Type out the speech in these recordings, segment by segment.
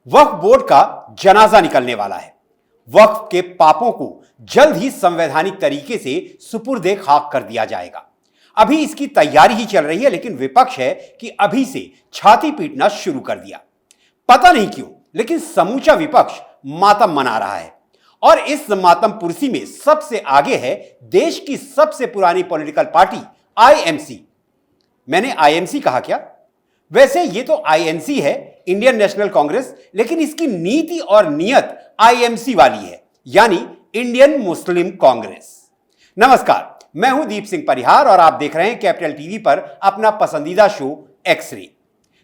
वक्फ board का जनाजा निकलने वाला है। वक्फ के पापों को जल्द ही संवैधानिक तरीके से सुपुर्दे खाक कर दिया जाएगा। अभी इसकी तैयारी ही चल रही है, लेकिन विपक्ष है कि अभी से छाती पीटना शुरू कर दिया। पता नहीं क्यों, लेकिन समूचा विपक्ष मातम मना रहा है और इस मातम पुरसी में सबसे आगे है देश की सबसे पुरानी पॉलिटिकल पार्टी आईएमसी। मैंने आईएमसी कहा क्या? वैसे ये तो आईएनसी है, इंडियन नेशनल कांग्रेस, लेकिन इसकी नीति और नियत आईएमसी वाली है, यानी इंडियन मुस्लिम कांग्रेस। नमस्कार, मैं हूं दीप सिंह परिहार और आप देख रहे हैं कैपिटल टीवी पर अपना पसंदीदा शो एक्स-रे।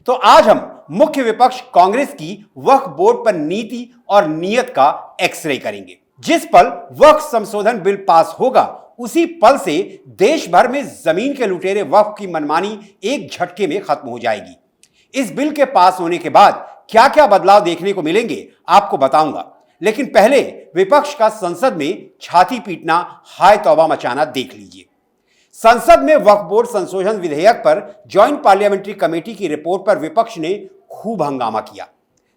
तो आज हम मुख्य विपक्ष कांग्रेस की वक्फ बोर्ड पर नीति और नियत का एक्स-रे करेंगे। जिस पल वक्फ संशोधन बिल पास होगा, उसी पल से देश भर में जमीन के लुटेरे वक्फ की मनमानी एक झटके में खत्म हो जाएगी। इस बिल के पास होने के बाद क्या क्या बदलाव देखने को मिलेंगे आपको बताऊंगा, लेकिन पहले विपक्ष का संसद में छाती पीटना, हाय तौबा मचाना देख लीजिए। संसद में वक्फ बोर्ड संशोधन विधेयक पर ज्वाइंट पार्लियामेंट्री कमेटी की रिपोर्ट पर विपक्ष ने खूब हंगामा किया।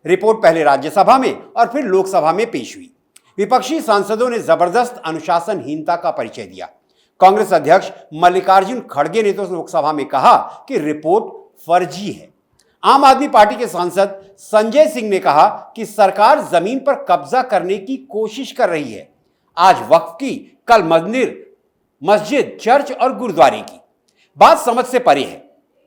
रिपोर्ट पहले राज्यसभा में और फिर लोकसभा में पेश हुई। विपक्षी सांसदों ने जबरदस्त अनुशासनहीनता का परिचय दिया। कांग्रेस अध्यक्ष मल्लिकार्जुन खड़गे ने तो लोकसभा में कहा कि रिपोर्ट फर्जी है। आम आदमी पार्टी के सांसद संजय सिंह ने कहा कि सरकार जमीन पर कब्जा करने की कोशिश कर रही है। आज वक्फ की, कल मंदिर, मस्जिद, चर्च और गुरुद्वारे की। बात समझ से परे है।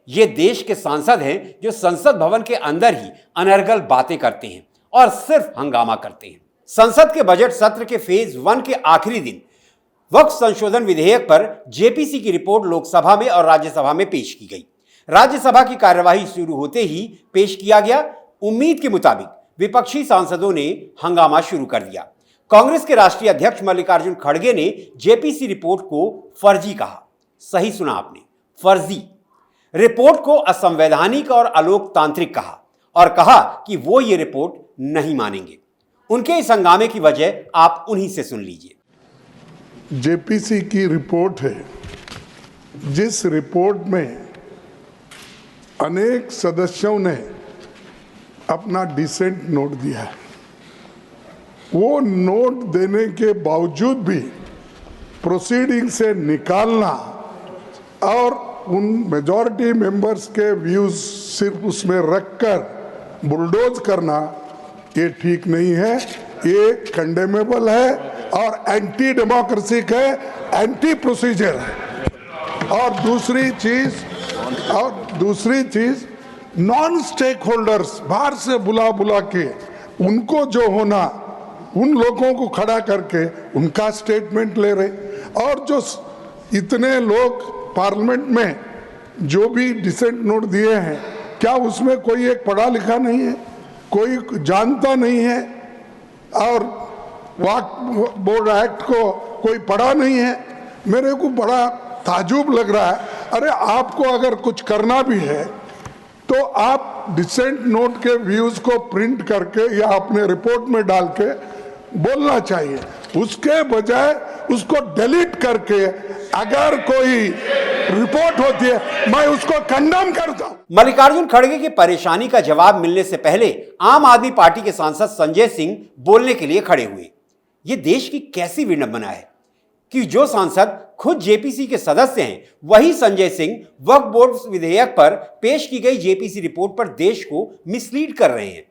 ये देश के सांसद हैं जो संसद भवन के अंदर ही अनर्गल बातें करते हैं और सिर्फ हंगामा करते हैं। संसद के बजट सत्र के फेज 1 के आखिरी दिन वक्फ संशोधन विधेयक पर जेपीसी की रिपोर्ट लोकसभा में और राज्यसभा में पेश की गई। राज्यसभा की कार्यवाही शुरू होते ही पेश किया गया। उम्मीद के मुताबिक विपक्षी सांसदों ने हंगामा शुरू कर दिया। कांग्रेस के राष्ट्रीय अध्यक्ष मल्लिकार्जुन खड़गे ने जेपीसी रिपोर्ट को फर्जी कहा। सही सुना आपने, फर्जी। रिपोर्ट को असंवैधानिक और अलोकतांत्रिक कहा और कहा कि वो ये रिपोर्ट नहीं मानेंगे। उनके इस हंगामे की वजह आप उन्हीं से सुन लीजिए। जेपीसी की रिपोर्ट है, जिस रिपोर्ट में अनेक सदस्यों ने अपना डिसेंट नोट दिया है। वो नोट देने के बावजूद भी प्रोसीडिंग से निकालना और उन मेजॉरिटी मेंबर्स के व्यूज सिर्फ उसमें रखकर बुलडोज करना, ये ठीक नहीं है। ये कंडेमेबल है और एंटी डेमोक्रेसिक है, एंटी प्रोसीजर है। और दूसरी चीज नॉन स्टेक होल्डर्स बाहर से बुला के उनको जो होना, उन लोगों को खड़ा करके उनका स्टेटमेंट ले रहे। और जो इतने लोग पार्लियामेंट में जो भी डिसेंट नोट दिए हैं, क्या उसमें कोई एक पढ़ा लिखा नहीं है, कोई जानता नहीं है और वक्फ बोर्ड एक्ट को कोई पढ़ा नहीं है? मेरे को बड़ा ताजुब लग रहा है। अरे आपको अगर कुछ करना भी है तो आप डिसेंट नोट के व्यूज को प्रिंट करके या अपने रिपोर्ट में डाल के बोलना चाहिए। उसके बजाय उसको डिलीट करके अगर कोई रिपोर्ट होती है, मैं उसको कंडेम करता हूं। मल्लिकार्जुन खड़गे की परेशानी का जवाब मिलने से पहले आम आदमी पार्टी के सांसद संजय सिंह बोलने के लिए खड़े हुए। यह देश की कैसी विडंबना है कि जो सांसद खुद जेपीसी के सदस्य हैं, वही संजय सिंह वक्फ बोर्ड विधेयक पर पेश की गई जेपीसी रिपोर्ट पर देश को मिसलीड कर रहे हैं।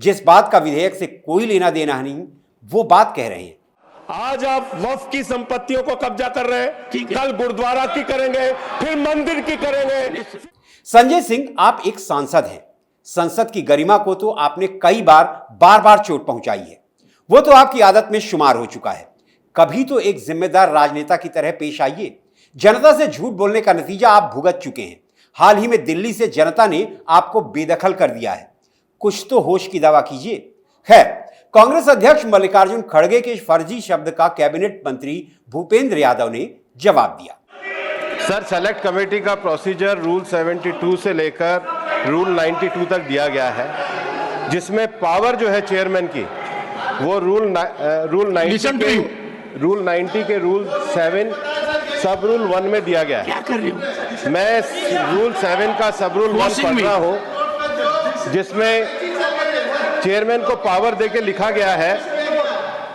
जिस बात का विधेयक से कोई लेना देना नहीं, वो बात कह रहे हैं। आज आप वक्फ की संपत्तियों को कब्जा कर रहे हैं, कल गुरुद्वारा की करेंगे, फिर मंदिर की करेंगे। संजय सिंह, आप एक सांसद हैं। संसद की गरिमा को तो आपने कई बार चोट पहुंचाई है। वो तो आपकी आदत में शुमार हो चुका है। कभी तो एक जिम्मेदार राजनेता की तरह पेश आइए। जनता से झूठ बोलने का नतीजा आप भुगत चुके हैं। हाल ही में दिल्ली से जनता ने आपको बेदखल कर दिया है। कुछ तो होश की दवा कीजिए। खैर, कांग्रेस अध्यक्ष मल्लिकार्जुन खड़गे के फर्जी शब्द का कैबिनेट मंत्री भूपेंद्र यादव ने जवाब दिया। सर, सेलेक्ट कमेटी का प्रोसीजर रूल 72 से लेकर रूल 92 तक दिया गया है, जिसमें पावर जो है चेयरमैन की वो रूल 90 के रूल 7 सब रूल 1 में दिया गया है। क्या कर रही हो? मैं रूल 7 का सब रूल 1 पढ़ रहा हूँ, जिसमें चेयरमैन को पावर देके लिखा गया है,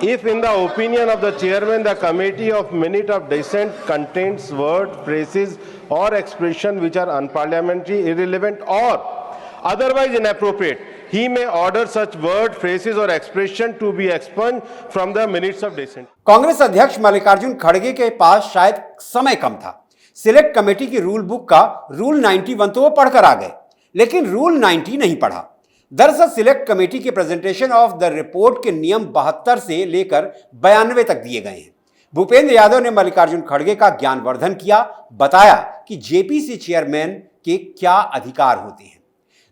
if in the opinion of the chairman the committee of minute of dissent contains word, phrases और expression which are unparliamentary, irrelevant और otherwise inappropriate, he may order such word, phrases or expression to be expunged from the minutes of dissent. Congress अध्यक्ष मल्लिकार्जुन खड़गे के पास शायद समय कम था। Select committee की rule book का रूल 91 तो वो पढ़कर आ गए, लेकिन रूल 90 नहीं पढ़ा। दरअसल सिलेक्ट कमेटी के प्रेजेंटेशन ऑफ द रिपोर्ट के नियम 72 से लेकर 92 तक दिए गए हैं। भूपेंद्र यादव ने मल्लिकार्जुन खड़गे का ज्ञानवर्धन किया, बताया कि जेपीसी चेयरमैन के क्या अधिकार होते हैं।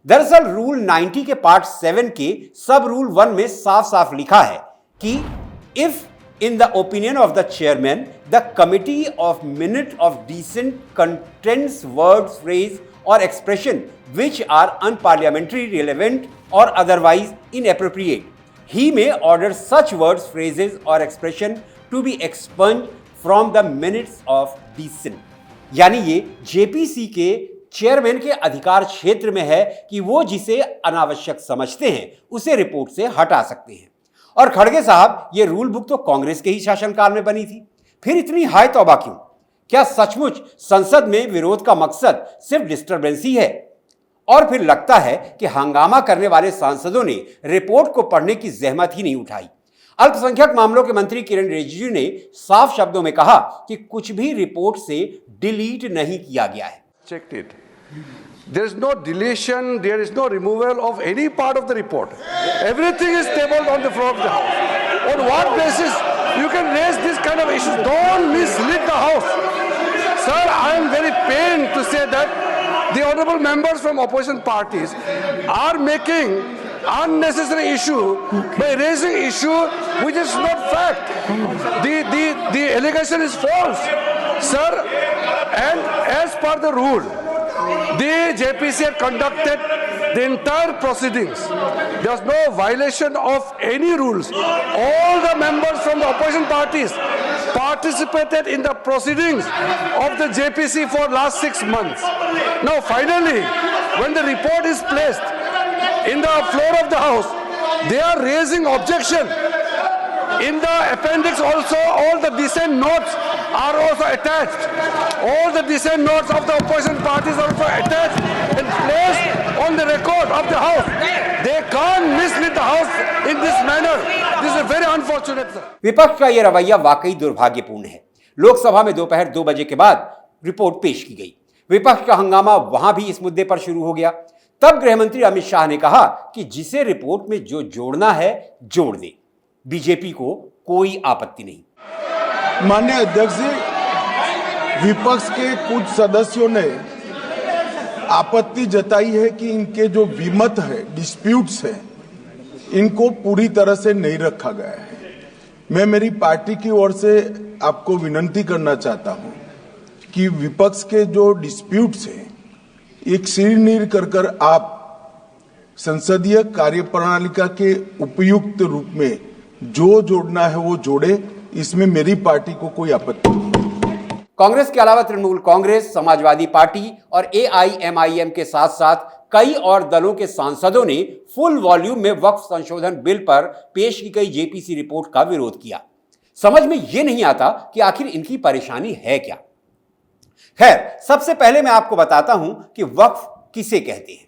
दरअसल रूल 90 के पार्ट 7 के सब रूल 1 में साफ साफ लिखा है कि if in the opinion of the chairman the committee of minute of dissent contents words, phrase और expression which are unparliamentary, relevant और otherwise inappropriate, he may order such words, phrases और expression to be expunged from the minutes of dissent. यानी ये JPC के chairman के अधिकार क्षेत्र में है कि वो जिसे अनावश्यक समझते हैं उसे रिपोर्ट से हटा सकते हैं। और खड़गे साहब, ये रूल बुक तो कांग्रेस के ही शासनकाल में बनी थी, फिर इतनी हाय तौबा क्यों? क्या सचमुच संसद में विरोध का मकसद सिर्फ डिस्टर्बेंस ही है? और फिर लगता है कि हंगामा करने वाले सांसदों ने रिपोर्ट को पढ़ने की जहमत ही नहीं उठाई। अल्पसंख्यक मामलों के मंत्री किरण रिजिजू ने साफ शब्दों में कहा कि कुछ भी रिपोर्ट से डिलीट नहीं किया गया है। Checked it. There is no deletion, there is no removal of any part of the report. Everything is tabled on the floor of the House. On what basis you can raise this kind of issues? Don't mislead the House. Sir, I am very pained to say that the honorable members from opposition parties are making unnecessary issue by raising issue which is not fact. The allegation is false, sir. And as per the rule, the JPC had conducted the entire proceedings. There was no violation of any rules. All the members from the opposition parties participated in the proceedings of the JPC for last 6 months. Now finally, when the report is placed in the floor of the House, they are raising objection. In the appendix also, all the dissent notes are also attached. All the dissent notes of the opposition parties are also attached and placed on the record of the House. They can't mislead the House in this manner. This is very unfortunate, sir. विपक्ष का यह रवैया वाकई दुर्भाग्यपूर्ण है। लोकसभा में दोपहर 2 बजे के बाद रिपोर्ट पेश की गई। विपक्ष का हंगामा वहां भी इस मुद्दे पर शुरू हो गया। तब गृहमंत्री अमित शाह ने कहा कि जिसे रिपोर्ट में जो जोड़ना है जोड़ दे, बीजेपी को कोई आपत्ति नहीं। माननीय अध्यक्ष जी, विपक्ष के कुछ सदस्यों ने आपत्ति जताई है कि इनके जो विमत है, डिस्प्यूट्स है, इनको पूरी तरह से नहीं रखा गया है। मैं मेरी पार्टी की ओर से आपको विनती करना चाहता हूं कि विपक्ष के जो डिस्प्यूट्स हैं, एक सिरनीर कर आप संसदीय कार्यप्रणालिका के उपयुक्त रूप में जो जोड़ना है वो जोड़े। इसमें मेरी पार्टी को कोई आपत्ति नहीं। कांग्रेस के अलावा तृणमूल कांग्रेस, समाजवादी पार्टी और AIMIM के साथ साथ कई और दलों के सांसदों ने फुल वॉल्यूम में वक्फ संशोधन बिल पर पेश की गई जेपीसी रिपोर्ट का विरोध किया। समझ में यह नहीं आता कि आखिर इनकी परेशानी है क्या। खैर, सबसे पहले मैं आपको बताता हूं कि वक्फ किसे कहते हैं।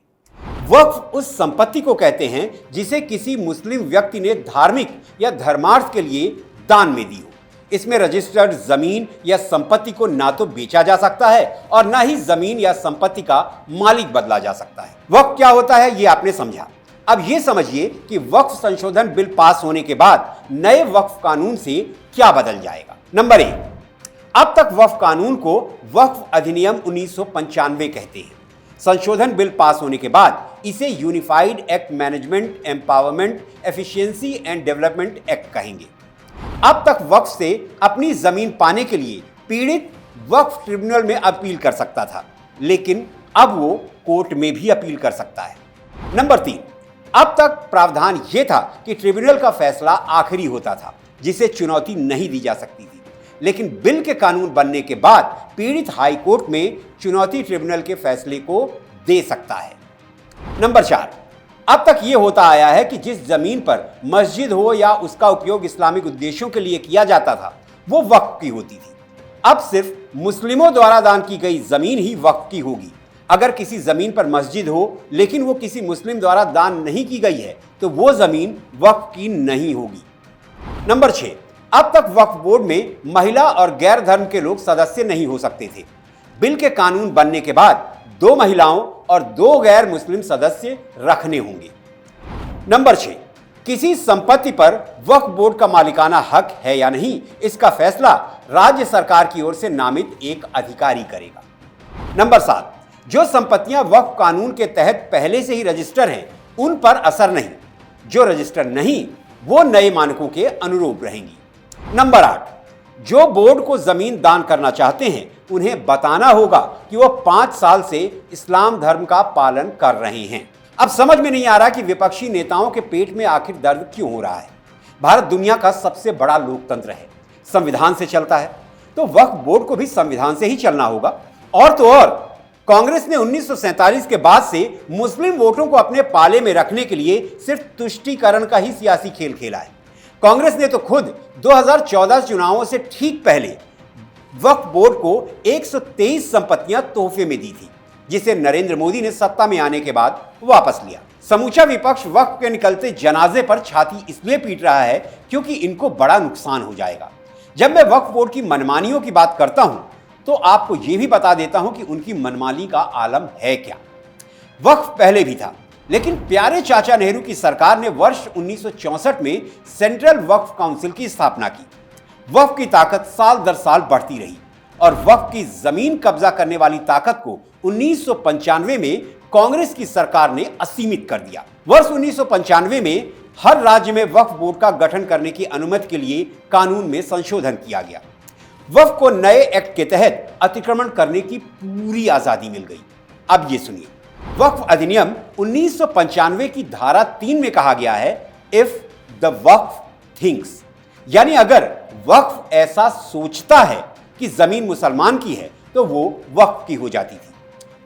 वक्फ उस संपत्ति को कहते हैं जिसे किसी मुस्लिम व्यक्ति ने धार्मिक या धर्मार्थ के लिए दान में दी हो। इसमें रजिस्टर्ड जमीन या संपत्ति को ना तो बेचा जा सकता है और ना ही जमीन या संपत्ति का मालिक बदला जा सकता है। वक्फ क्या होता है ये आपने समझा। अब ये समझिए कि वक्फ संशोधन बिल पास होने के बाद नए वक्फ कानून से क्या बदल जाएगा। नंबर 1, अब तक वक्फ कानून को वक्फ अधिनियम 1995 कहते हैं। संशोधन बिल पास होने के बाद इसे unified act management empowerment efficiency and development act कहेंगे। अब तक वक्फ से अपनी जमीन पाने के लिए पीड़ित वक्फ ट्रिब्यूनल में अपील कर सकता था, लेकिन अब वो कोर्ट में भी अपील कर सकता है। नंबर 3, अब तक प्रावधान यह था कि ट्रिब्यूनल का फैसला आखिरी होता था, जिसे चुनौती नहीं दी जा सकती थी, लेकिन बिल के कानून बनने के बाद पीड़ित हाई कोर्ट में चुनौती ट्रिब्यूनल के फैसले को दे सकता है। नंबर 4, अब तक यह होता आया है कि जिस जमीन पर मस्जिद हो या उसका उपयोग इस्लामिक उद्देश्यों के लिए किया जाता था वो वक्फ की होती थी। अब सिर्फ मुस्लिमों द्वारा दान की गई जमीन ही वक्फ की होगी। अगर किसी जमीन पर मस्जिद हो लेकिन वो किसी मुस्लिम द्वारा दान नहीं की गई है तो वो जमीन वक्फ की नहीं होगी। नंबर 6, अब तक वक्फ बोर्ड में महिला और गैर धर्म के लोग सदस्य नहीं हो सकते थे। बिल के कानून बनने के बाद 2 महिलाओं और 2 गैर मुस्लिम सदस्य रखने होंगे। नंबर 6, किसी संपत्ति पर वक्फ बोर्ड का मालिकाना हक है या नहीं, इसका फैसला राज्य सरकार की ओर से नामित एक अधिकारी करेगा। नंबर 7, जो संपत्तियां वक्फ कानून के तहत पहले से ही रजिस्टर हैं उन पर असर नहीं, जो रजिस्टर नहीं वो नए मानकों के अनुरूप रहेंगी। नंबर 8, जो बोर्ड को जमीन दान करना चाहते हैं उन्हें बताना होगा कि वो 5 साल से इस्लाम धर्म का पालन कर रहे हैं। अब समझ में नहीं आ रहा कि विपक्षी नेताओं के पेट में आखिर दर्द क्यों हो रहा है। भारत दुनिया का सबसे बड़ा लोकतंत्र है, संविधान से चलता है, तो वक्फ बोर्ड को भी संविधान से ही चलना होगा। और तो और कांग्रेस ने 1947 के बाद से मुस्लिम वोटों को अपने पाले में रखने के लिए सिर्फ तुष्टीकरण का ही सियासी खेल खेला है। कांग्रेस ने तो खुद 2014 चुनावों से ठीक पहले वक्फ बोर्ड को 123 संपत्तियां तोहफे में दी थी, जिसे नरेंद्र मोदी ने सत्ता में आने के बाद वापस लिया। समूचा विपक्ष वक्फ के निकलते जनाजे पर छाती इसलिए पीट रहा है क्योंकि इनको बड़ा नुकसान हो जाएगा। जब मैं वक्फ बोर्ड की मनमानियों की बात करता हूं तो आपको यह भी बता देता हूं कि उनकी मनमानी का आलम है क्या। वक्फ पहले भी था, लेकिन प्यारे चाचा नेहरू की सरकार ने वर्ष 1964 में सेंट्रल वक्फ काउंसिल की स्थापना की। वक्फ की ताकत साल दर साल बढ़ती रही और वक्फ की जमीन कब्जा करने वाली ताकत को 1995 में कांग्रेस की सरकार ने असीमित कर दिया। वर्ष 1995 में हर राज्य में वक्फ बोर्ड का गठन करने की अनुमति के लिए कानून में संशोधन किया गया। वक्फ को नए एक्ट के तहत अतिक्रमण करने की पूरी आजादी मिल गई। अब ये सुनिए, वक्फ अधिनियम 1995 की धारा 3 में कहा गया है, इफ द वक्फ थिंक्स, यानी अगर वक्फ ऐसा सोचता है कि जमीन मुसलमान की है तो वो वक्फ की हो जाती थी।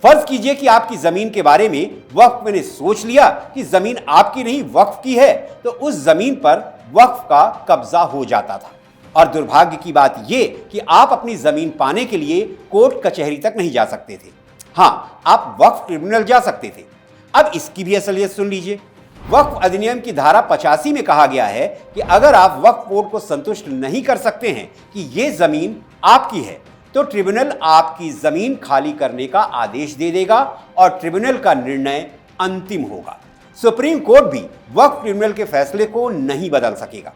फर्ज कीजिए कि आपकी जमीन के बारे में वक्फ ने सोच लिया कि जमीन आपकी नहीं वक्फ की है, तो उस जमीन पर वक्फ का कब्जा हो जाता था। और दुर्भाग्य की बात यह कि आप अपनी जमीन पाने के लिए कोर्ट कचहरी तक नहीं जा सकते थे। हां, आप वक्फ ट्रिब्यूनल जा सकते थे। अब इसकी भी असलियत सुन लीजिए। वक्फ अधिनियम की धारा 85 में कहा गया है कि अगर आप वक्फ बोर्ड को संतुष्ट नहीं कर सकते हैं कि यह जमीन आपकी है तो ट्रिब्यूनल आपकी जमीन खाली करने का आदेश दे देगा और ट्रिब्यूनल का निर्णय अंतिम होगा। सुप्रीम कोर्ट भी वक्फ ट्रिब्यूनल के फैसले को नहीं बदल सकेगा।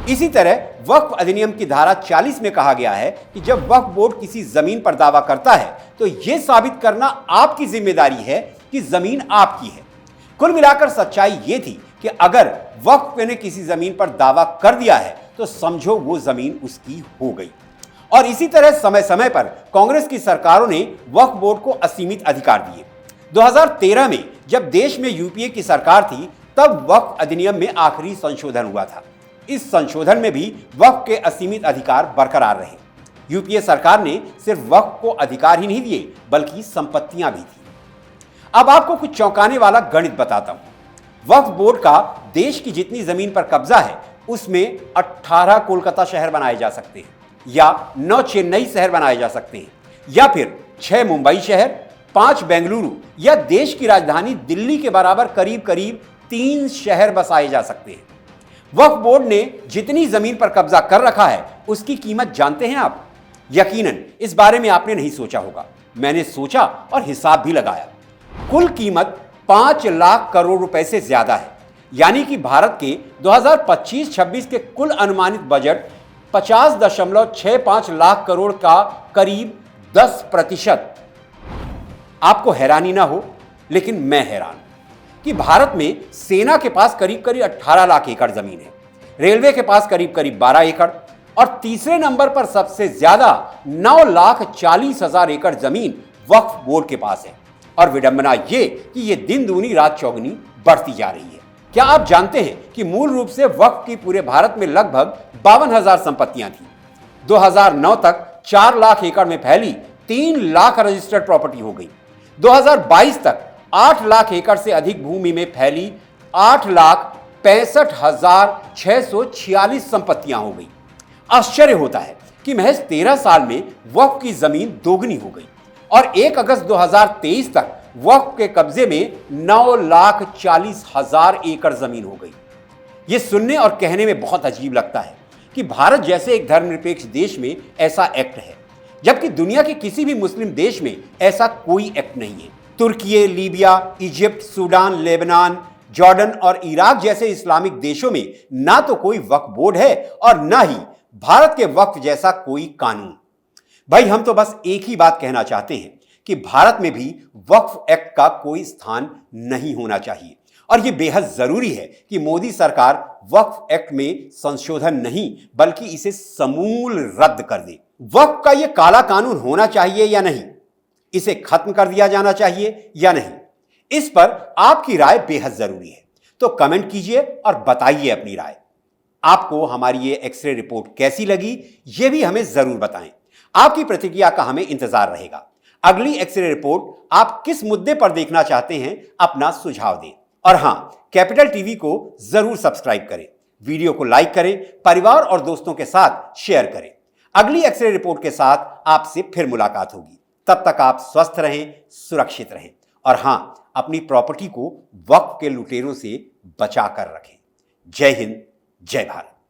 इसी तरह वक्फ अधिनियम की धारा 40 में कहा गया है कि जब वक्फ बोर्ड किसी जमीन पर दावा करता है तो यह साबित करना आपकी जिम्मेदारी है कि जमीन आपकी है। कुल मिलाकर सच्चाई यह थी कि अगर वक्फ ने किसी जमीन पर दावा कर दिया है तो समझो वो जमीन उसकी हो गई। और इसी तरह समय समय पर कांग्रेस की सरकारों ने वक्फ बोर्ड को असीमित अधिकार दिए। 2013 में जब देश में यूपीए की सरकार थी तब वक्फ अधिनियम में आखिरी संशोधन हुआ था। इस संशोधन में भी वक्फ के असीमित अधिकार बरकरार रहे। यूपीए सरकार ने सिर्फ वक्फ को अधिकार ही नहीं दिए बल्कि संपत्तियां भी दी। अब आपको कुछ चौंकाने वाला गणित बताता हूं। वक्फ बोर्ड का देश की जितनी जमीन पर कब्जा है उसमें 18 कोलकाता शहर बनाए जा सकते हैं, या 9 चेन्नई शहर बनाए जा सकते हैं, या फिर 6 मुंबई शहर, 5 बेंगलुरु, या देश की राजधानी दिल्ली के बराबर करीब करीब 3 शहर बसाए जा सकते हैं। वक्फ बोर्ड ने जितनी जमीन पर कब्जा कर रखा है उसकी कीमत जानते हैं आप? यकीनन इस बारे में आपने नहीं सोचा होगा। मैंने सोचा और हिसाब भी लगाया। कुल कीमत 5 लाख करोड़ रुपए से ज्यादा है, यानी कि भारत के 2025-26 के कुल अनुमानित बजट 50.65 लाख करोड़ का करीब 10%। आपको हैरानी ना हो, लेकिन मैं हैरान कि भारत में सेना के पास करीब करीब 18 लाख एकड़ जमीन है, रेलवे के पास करीब करीब 12 एकड़, और तीसरे नंबर पर सबसे ज्यादा 9,40,000 एकड़ जमीन वक्फ बोर्ड के पास है। और विडंबना ये कि ये दिन दूनी रात चौगुनी बढ़ती जा रही है। क्या आप जानते हैं कि मूल रूप से वक्फ की पूरे भारत में लगभग 52,000 संपत्तियां थी। 2009 तक 4 लाख एकड़ में फैली 3 लाख रजिस्टर्ड प्रॉपर्टी हो गई। 2022 तक 8 लाख एकड़ से अधिक भूमि में फैली 8,65,646 संपत्तियां हो गई। आश्चर्य होता है कि महज 13 साल में वक्फ की जमीन दोगुनी हो गई और 1 अगस्त 2023 तक वक्फ के कब्जे में 9,40,000 एकड़ जमीन हो गई। यह सुनने और कहने में बहुत अजीब लगता है कि भारत जैसे एक धर्मनिरपेक्ष देश में ऐसा एक्ट है, जबकि दुनिया के किसी भी मुस्लिम देश में ऐसा कोई एक्ट नहीं है। तुर्की, Libya, Egypt, Sudan, Lebanon, Jordan और इराक जैसे इस्लामिक देशों में ना तो कोई वक्फ बोर्ड है और ना ही भारत के वक्फ जैसा कोई कानून। भाई, हम तो बस एक ही बात कहना चाहते हैं कि भारत में भी वक्फ एक्ट का कोई स्थान नहीं होना चाहिए और यह बेहद जरूरी है कि मोदी सरकार वक्फ एक्ट में संशोधन नहीं बल्कि इसे समूल रद्द कर दे। वक्फ का यह काला कानून होना चाहिए या नहीं, इसे खत्म कर दिया जाना चाहिए या नहीं, इस पर आपकी राय बेहद जरूरी है। तो कमेंट कीजिए और बताइए अपनी राय। आपको हमारी ये एक्सरे रिपोर्ट कैसी लगी, यह भी हमें जरूर बताएं। आपकी प्रतिक्रिया का हमें इंतजार रहेगा। अगली एक्सरे रिपोर्ट आप किस मुद्दे पर देखना चाहते हैं, अपना सुझाव दें। और हां, कैपिटल टीवी को जरूर सब्सक्राइब करें, वीडियो को लाइक करें, परिवार और दोस्तों के साथ शेयर करें। अगली एक्सरे रिपोर्ट के साथ आपसे फिर मुलाकात होगी। तब तक आप स्वस्थ रहें, सुरक्षित रहें और हां, अपनी प्रॉपर्टी को वक्फ के लुटेरों से बचा कर रखें। जय हिंद, जय भारत।